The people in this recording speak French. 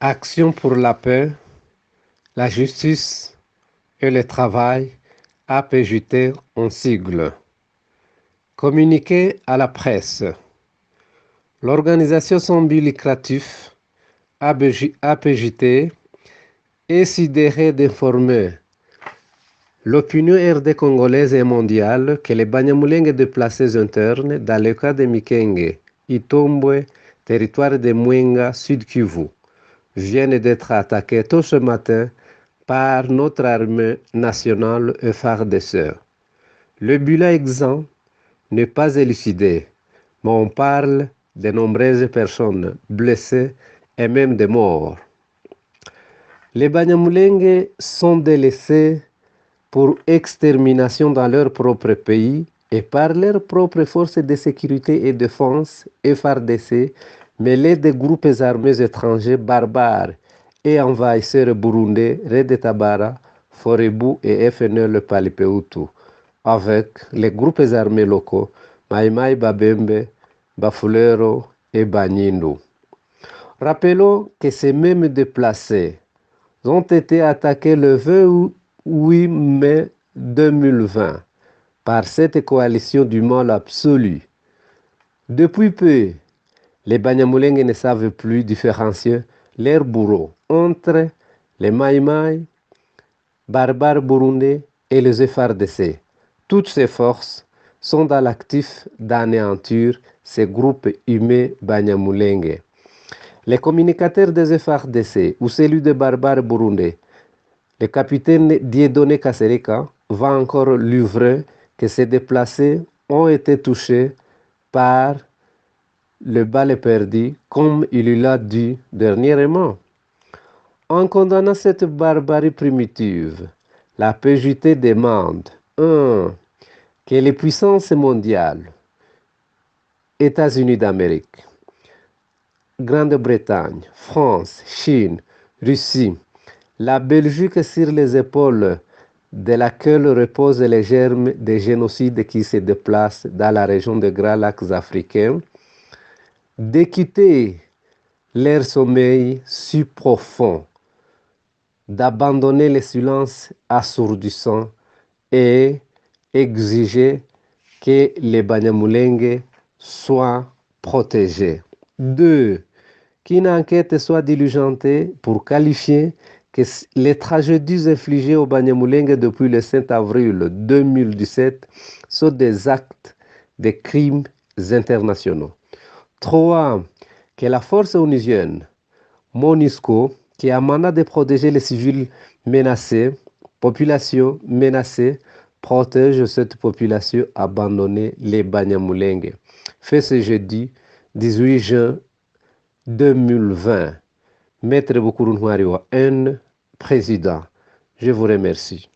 Action pour la paix, la justice et le travail, APJT en sigle. Communiqué à la presse. L'organisation sans but lucratif APJT est sidérée d'informer l'opinion RD congolaise et mondiale que les Banyamulenge déplacés internes dans le cas de Mikenge, Itombwe, territoire de Mwenga, Sud Kivu, viennent d'être attaqués tôt ce matin par notre armée nationale FARDC. Le bilan exempt n'est pas élucidé, mais on parle de nombreuses personnes blessées et même de morts. Les Banyamulenge sont délaissés pour extermination dans leur propre pays et par leurs propres forces de sécurité et de défense FARDC, mêlées de groupes armés étrangers barbares et envahisseurs burundais Red Tabara, Forebu et FNL Palipeutu, avec les groupes armés locaux Mai Mai Babembe, Bafulero et Banyindu. Rappelons que ces mêmes déplacés ont été attaqués le 28 mai 2020 par cette coalition du mal absolu. Depuis peu, les Banyamulenge ne savent plus différencier leurs bourreaux entre les Maïmaï, barbares burundais et les FARDC. Toutes ces forces sont dans l'actif d'anéantir ces groupes humains Banyamulenge. Les communicateurs des FARDC ou celui des barbares burundais, le capitaine Dieudonné Kasereka va encore livrer que ces déplacés ont été touchés par le balai perdu, comme il l'a dit dernièrement. En condamnant cette barbarie primitive, la PJT demande 1. Que les puissances mondiales, États-Unis d'Amérique, Grande-Bretagne, France, Chine, Russie, la Belgique sur les épaules de laquelle reposent les germes des génocides qui se déplacent dans la région des Grands Lacs africains, de quitter leur sommeil si profond, d'abandonner le silence assourdissant et exiger que les Banyamulenge soient protégés. 2. Qu'une enquête soit diligentée pour qualifier que les tragédies infligées aux Banyamulenge depuis le 5 avril 2017 sont des actes de crimes internationaux. 3. Que la force onusienne, MONUSCO, qui a mandat de protéger les civils menacés, population menacée, protège cette population abandonnée, les Banyamulenge. Fait ce jeudi 18 juin 2020. Maître Boukourou N, président. Je vous remercie.